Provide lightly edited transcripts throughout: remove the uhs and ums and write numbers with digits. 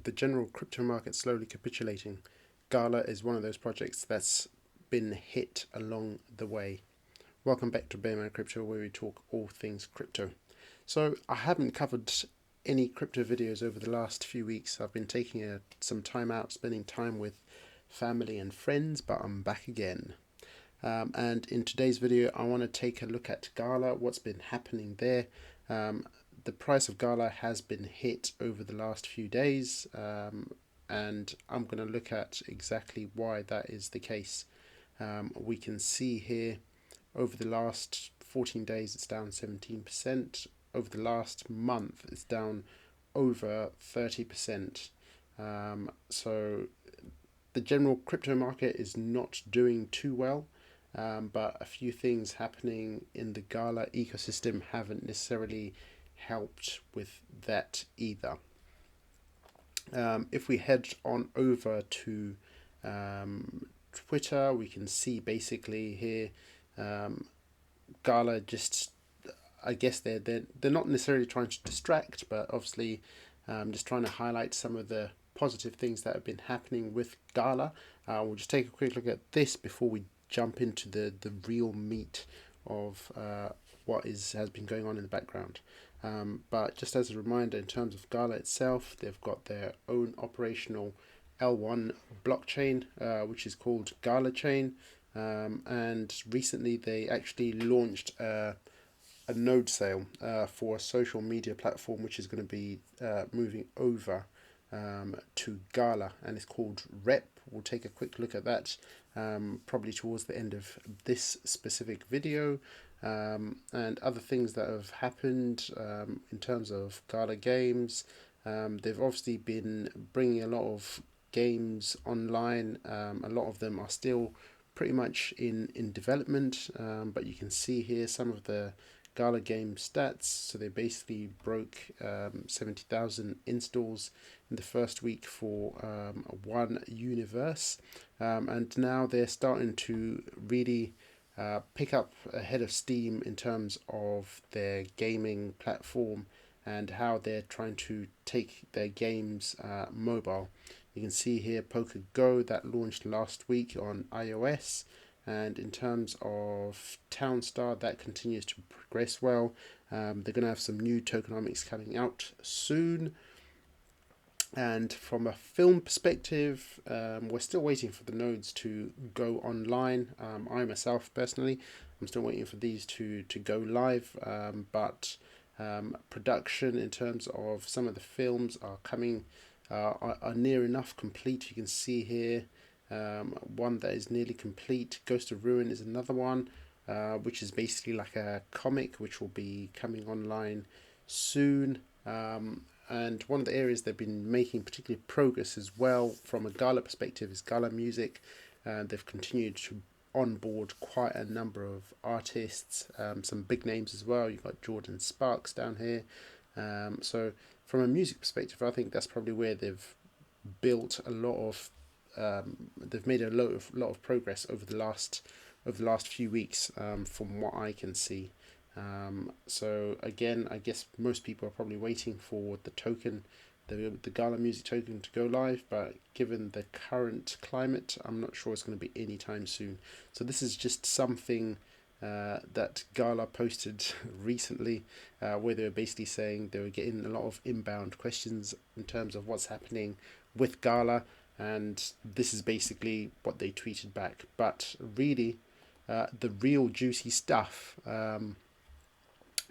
With the general crypto market slowly capitulating, Gala is one of those projects that's been hit along the way. Welcome back to Bearman Crypto, where we talk all things crypto. So I haven't covered any crypto videos over the last few weeks. I've been taking some time out, spending time with family and friends, but I'm back again. And in today's video, I want to take a look at Gala, what's been happening there. The price of Gala has been hit over the last few days, and I'm going to look at exactly why that is the case. We can see here over the last 14 days it's down 17%. Over the last month it's down over 30%. So the general crypto market is not doing too well. But a few things happening in the Gala ecosystem haven't necessarily helped with that either. If we head on over to Twitter, we can see basically here Gala just, I guess they're not necessarily trying to distract, but obviously just trying to highlight some of the positive things that have been happening with Gala. We'll just take a quick look at this before we jump into the real meat of what has been going on in the background. But just as a reminder, in terms of Gala itself, they've got their own operational L1 blockchain, which is called Gala Chain. And recently they actually launched a node sale for a social media platform, which is going to be moving over to Gala, and it's called Rep. We'll take a quick look at that probably towards the end of this specific video, and other things that have happened in terms of Gala games. They've obviously been bringing a lot of games online. A lot of them are still pretty much in development, but you can see here some of the Gala game stats. So they basically broke 70,000 installs in the first week for one universe, and now they're starting to really pick up ahead of steam in terms of their gaming platform and how they're trying to take their games mobile. You can see here Poker Go that launched last week on iOS, and in terms of Townstar, that continues to progress well. They're going to have some new tokenomics coming out soon. And from a film perspective, we're still waiting for the nodes to go online. I myself personally, I'm still waiting for these to go live, but production in terms of some of the films are coming, are near enough complete. You can see here one that is nearly complete. Ghost of Ruin is another one, which is basically like a comic, which will be coming online soon. And one of the areas they've been making particular progress as well from a Gala perspective is Gala Music. They've continued to onboard quite a number of artists, some big names as well. You've got Jordan Sparks down here. So from a music perspective, I think that's probably where they've built a lot of, they've made a lot of progress over the last few weeks, from what I can see. So again, I guess most people are probably waiting for the token, the Gala Music token to go live, but given the current climate, I'm not sure it's going to be anytime soon. So this is just something that Gala posted recently, where they were basically saying they were getting a lot of inbound questions in terms of what's happening with Gala, and this is basically what they tweeted back. But really, the real juicy stuff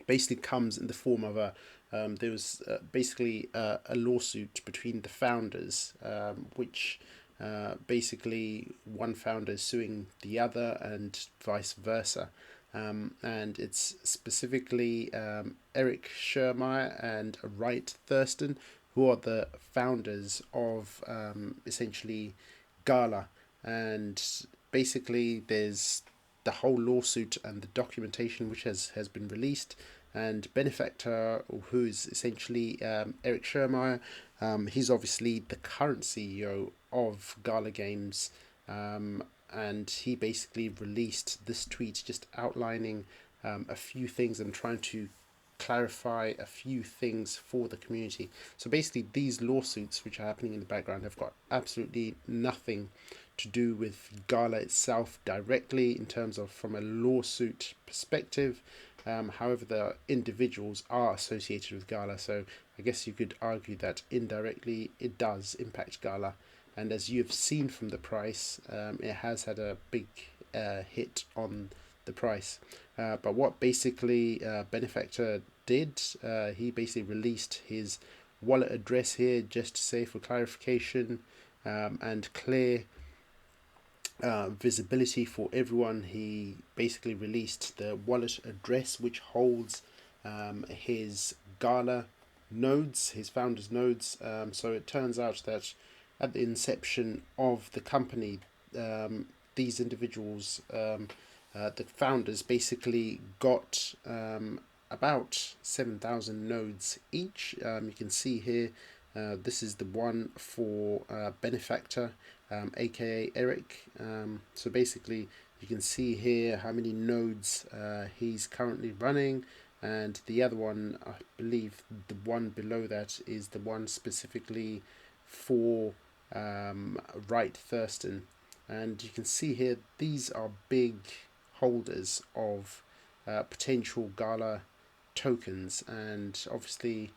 basically comes in the form of there was basically a lawsuit between the founders, which basically one founder is suing the other and vice versa. And it's specifically Eric Schermeyer and Wright Thurston, who are the founders of essentially Gala. And basically there's the whole lawsuit and the documentation which has been released, and benefactor, who is essentially Eric Schermeyer, he's obviously the current CEO of Gala Games, and he basically released this tweet just outlining a few things and trying to clarify a few things for the community. So basically, these lawsuits which are happening in the background have got absolutely nothing to do with Gala itself directly in terms of from a lawsuit perspective. However, the individuals are associated with Gala, so I guess you could argue that indirectly it does impact Gala. And as you've seen from the price, it has had a big hit on the price. But what basically Benefactor did, he basically released his wallet address here just to say for clarification and clear visibility for everyone. He basically released the wallet address which holds his Gala nodes, his founders nodes. So it turns out that at the inception of the company, these individuals, the founders, basically got about 7,000 nodes each. You can see here, this is the one for Benefactor, aka Eric. So basically, you can see here how many nodes he's currently running, and the other one, I believe the one below that is the one specifically for Wright Thurston. And you can see here these are big holders of potential Gala tokens, and obviously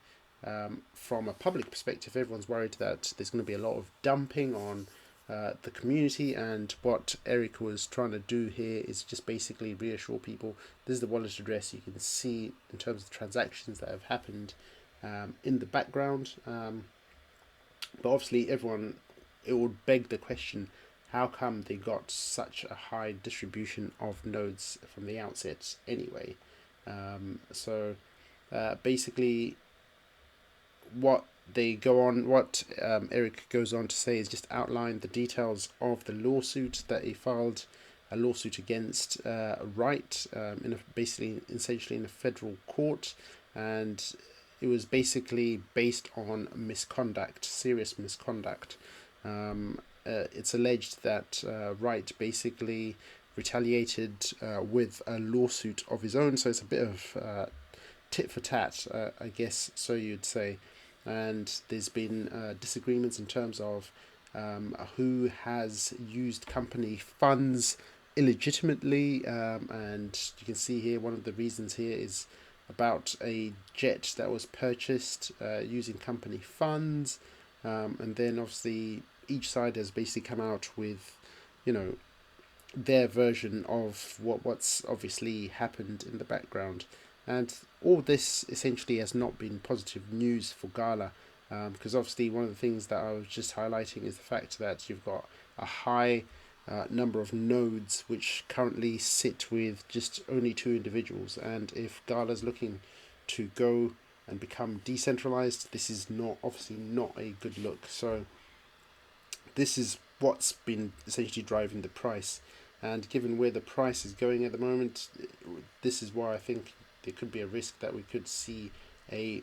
from a public perspective, everyone's worried that there's going to be a lot of dumping on the community, and what Eric was trying to do here is just basically reassure people. This is the wallet address. You can see in terms of the transactions that have happened in the background, but obviously everyone, it would beg the question, how come they got such a high distribution of nodes from the outset anyway? So basically what Eric goes on to say is just outline the details of the lawsuit that he filed, a lawsuit against Wright, essentially in a federal court, and it was basically based on misconduct, serious misconduct. It's alleged that Wright basically retaliated with a lawsuit of his own, so it's a bit of tit for tat, I guess, so you'd say. And there's been disagreements in terms of who has used company funds illegitimately, and you can see here one of the reasons here is about a jet that was purchased using company funds, and then obviously each side has basically come out with, their version of what's obviously happened in the background. And all this essentially has not been positive news for Gala, because obviously one of the things that I was just highlighting is the fact that you've got a high number of nodes which currently sit with just only 2 individuals, and if Gala's looking to go and become decentralized, this is obviously not a good look. So this is what's been essentially driving the price, and given where the price is going at the moment, this is why I think there could be a risk that we could see a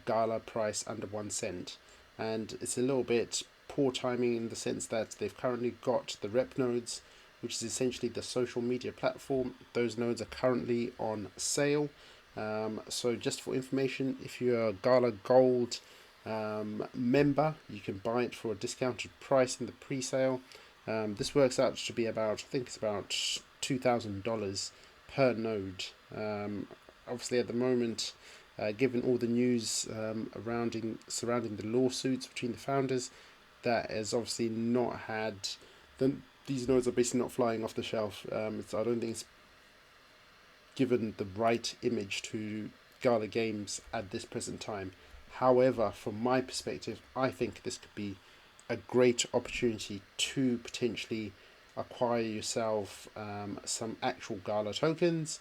Gala price under 1 cent. And it's a little bit poor timing in the sense that they've currently got the rep nodes, which is essentially the social media platform. Those nodes are currently on sale. So just for information, if you're a Gala Gold member, you can buy it for a discounted price in the pre-sale. This works out to be about, I think it's about $2,000 per node. Obviously at the moment, given all the news surrounding the lawsuits between the founders, that has obviously not had, these nodes are basically not flying off the shelf. I don't think it's given the right image to Gala Games at this present time. However, from my perspective, I think this could be a great opportunity to potentially acquire yourself some actual Gala tokens.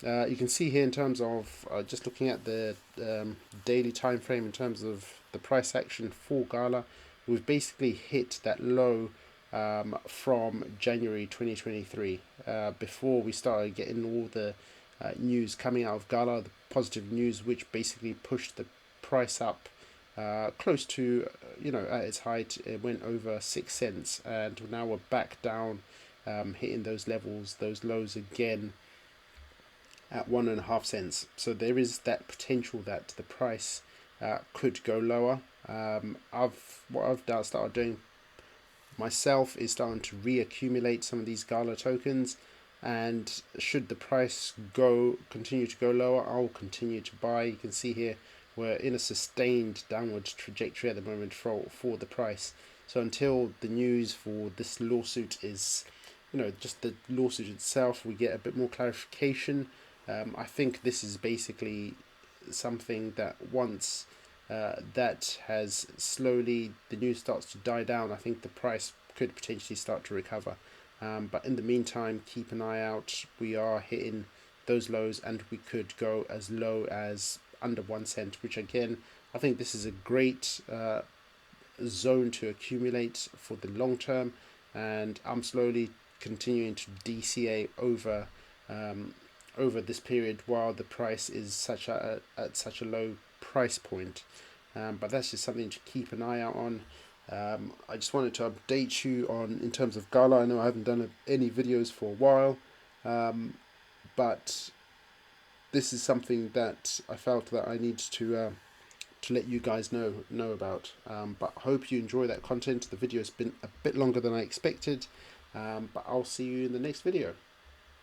You can see here in terms of just looking at the daily time frame in terms of the price action for Gala, we've basically hit that low from January 2023, before we started getting all the news coming out of Gala, the positive news which basically pushed the price up close to, at its height, it went over 6 cents, and now we're back down, hitting those levels, those lows again. at 1.5 cents. So there is that potential that the price could go lower. What I've started doing myself is starting to reaccumulate some of these Gala tokens, and should the price continue to go lower, I'll continue to buy. You can see here we're in a sustained downward trajectory at the moment for the price. So until the news for this lawsuit is, just the lawsuit itself, we get a bit more clarification. I think this is basically something that once that has slowly, the news starts to die down, I think the price could potentially start to recover. But in the meantime, keep an eye out. We are hitting those lows, and we could go as low as under 1 cent, which again, I think this is a great zone to accumulate for the long term. And I'm slowly continuing to DCA over this period while the price is at such a low price point. But that's just something to keep an eye out on. I just wanted to update you on in terms of Gala. I know I haven't done any videos for a while, but this is something that I felt that I need to let you guys know about. But I hope you enjoy that content. The video has been a bit longer than I expected, but I'll see you in the next video.